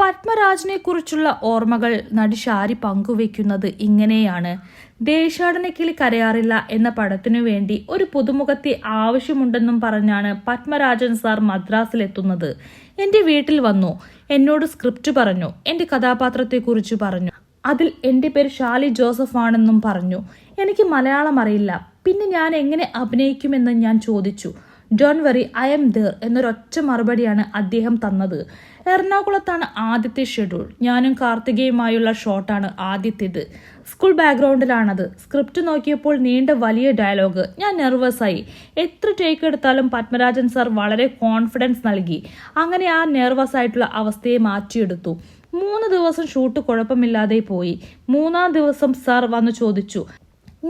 പത്മരാജനെ കുറിച്ചുള്ള ഓർമ്മകൾ നടി ഷാരി പങ്കുവെക്കുന്നത് ഇങ്ങനെയാണ്. ദേശാടനക്കിളി കരയാറില്ല എന്ന പടത്തിനു വേണ്ടി ഒരു പുതുമുഖത്തെ ആവശ്യമുണ്ടെന്നും പറഞ്ഞാണ് പത്മരാജൻ സാർ മദ്രാസിലെത്തുന്നത്. എന്റെ വീട്ടിൽ വന്നു, എന്നോട് സ്ക്രിപ്റ്റ് പറഞ്ഞു, എന്റെ കഥാപാത്രത്തെക്കുറിച്ച് പറഞ്ഞു. അതിൽ എന്റെ പേര് ഷാലി ജോസഫ് ആണെന്നും പറഞ്ഞു. എനിക്ക് മലയാളം അറിയില്ല, പിന്നെ ഞാൻ എങ്ങനെ അഭിനയിക്കുമെന്ന് ഞാൻ ചോദിച്ചു. Don't worry, I'm there എന്നൊരൊറ്റ മറുപടിയാണ് അദ്ദേഹം തന്നത്. എറണാകുളത്താണ് ആദ്യത്തെ ഷെഡ്യൂൾ. ഞാനും കാർത്തികയുമായുള്ള ഷോട്ടാണ് ആദ്യത്തേത്. സ്കൂൾ ബാക്ക്ഗ്രൗണ്ടിലാണത്. സ്ക്രിപ്റ്റ് നോക്കിയപ്പോൾ നീണ്ട വലിയ ഡയലോഗ്. ഞാൻ നെർവസായി. എത്ര ടേക്ക് എടുത്താലും പത്മരാജൻ സാർ വളരെ കോൺഫിഡൻസ് നൽകി. അങ്ങനെ ആ നെർവസ് ആയിട്ടുള്ള അവസ്ഥയെ മാറ്റിയെടുത്തു. 3 ദിവസം ഷൂട്ട് കുഴപ്പമില്ലാതെ പോയി. 3-ാം ദിവസം സാർ വന്നു ചോദിച്ചു.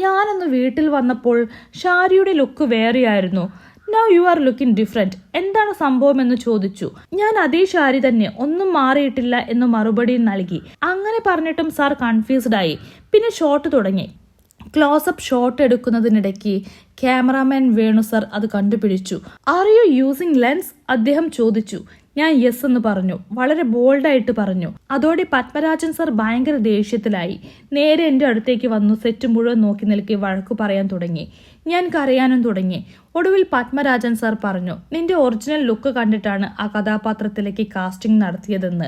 ഞാനൊന്ന് വീട്ടിൽ വന്നപ്പോൾ ഷാരിയുടെ ലുക്ക് വേറെയായിരുന്നു. Now you are looking different. എന്താണ് സംഭവം എന്ന് ചോദിച്ചു. ഞാൻ അതേ ഷാരി തന്നെ, ഒന്നും മാറിയിട്ടില്ല എന്ന് മറുപടി നൽകി. അങ്ങനെ പറഞ്ഞിട്ടും സാർ കൺഫ്യൂസ്ഡ് ആയി. പിന്നെ ഷോട്ട് തുടങ്ങി. ക്ലോസപ്പ് ഷോട്ട് എടുക്കുന്നതിനിടയ്ക്ക് ക്യാമറാമാൻ വേണു സാർ അത് കണ്ടുപിടിച്ചു. Are you using lens? അദ്ദേഹം ചോദിച്ചു. ഞാൻ യെസ് എന്ന് പറഞ്ഞു. വളരെ ബോൾഡായിട്ട് പറഞ്ഞു. അതോടെ പത്മരാജൻ സാർ ഭയങ്കര ദേഷ്യത്തിലായി. നേരെ എൻ്റെ അടുത്തേക്ക് വന്നു സെറ്റ് മുഴുവൻ നോക്കി നിൽക്കി വഴക്കു പറയാൻ തുടങ്ങി. ഞാൻ കരയാനും തുടങ്ങി. ഒടുവിൽ പത്മരാജൻ സാർ പറഞ്ഞു, നിന്റെ ഒറിജിനൽ ലുക്ക് കണ്ടിട്ടാണ് ആ കഥാപാത്രത്തിലേക്ക് കാസ്റ്റിംഗ് നടത്തിയതെന്ന്.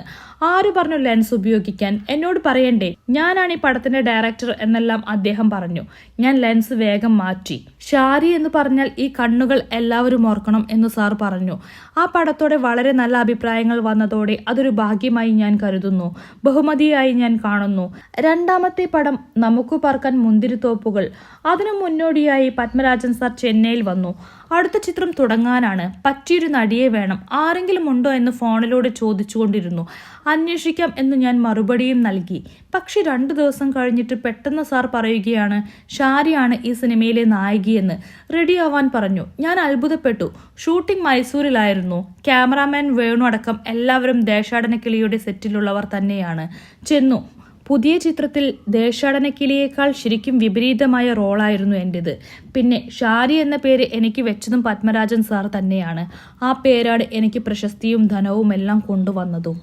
ആര് പറഞ്ഞു ലെൻസ് ഉപയോഗിക്കാൻ? എന്നോട് പറയണ്ടേ? ഞാനാണ് ഈ പടത്തിന്റെ ഡയറക്ടർ എന്നെല്ലാം അദ്ദേഹം പറഞ്ഞു. ഞാൻ ലെൻസ് വേഗം മാറ്റി. ഷാരി എന്ന് പറഞ്ഞാൽ ഈ കണ്ണുകൾ എല്ലാവരും ഓർക്കണം എന്ന് സാർ പറഞ്ഞു. ആ പടത്തോടെ വളരെ നല്ല അഭിപ്രായങ്ങൾ വന്നതോടെ അതൊരു ഭാഗ്യമായി ഞാൻ കരുതുന്നു, ബഹുമതിയായി ഞാൻ കാണുന്നു. 2ാമത്തെ പടം നമുക്ക് പറക്കാൻ മുന്തിരിത്തോപ്പുകൾ. അതിനു മുന്നോടിയായി പത്മരാജൻ സാർ ചെന്നൈയിൽ വന്നു. അടുത്ത ചിത്രം തുടങ്ങാനാണ്. പറ്റിയൊരു നടിയെ വേണം, ആരെങ്കിലും ഉണ്ടോ എന്ന് ഫോണിലൂടെ ചോദിച്ചുകൊണ്ടിരുന്നു. അന്വേഷിക്കാം എന്ന് ഞാൻ മറുപടിയും നൽകി. പക്ഷെ 2 ദിവസം കഴിഞ്ഞിട്ട് പെട്ടെന്ന് സാർ പറയുകയാണ് ഷാരിയാണ് ഈ സിനിമയിലെ നായികയെന്ന്. റെഡി ആവാൻ പറഞ്ഞു. ഞാൻ അത്ഭുതപ്പെട്ടു. ഷൂട്ടിംഗ് മൈസൂരിലായിരുന്നു. ക്യാമറാമാൻ വേണു അടക്കം എല്ലാവരും ദേശാടനക്കിളിയുടെ സെറ്റിലുള്ളവർ തന്നെയാണ്. ചെന്നു. പുതിയ ചിത്രത്തിൽ ദേശാടനക്കിളിയേക്കാൾ ശരിക്കും വിപരീതമായ റോളായിരുന്നു എൻ്റേത്. പിന്നെ ഷാരി എന്ന പേര് എനിക്ക് വെച്ചതും പത്മരാജൻ സാർ തന്നെയാണ്. ആ പേരാണ് എനിക്ക് പ്രശസ്തിയും ധനവും എല്ലാം കൊണ്ടുവന്നതും.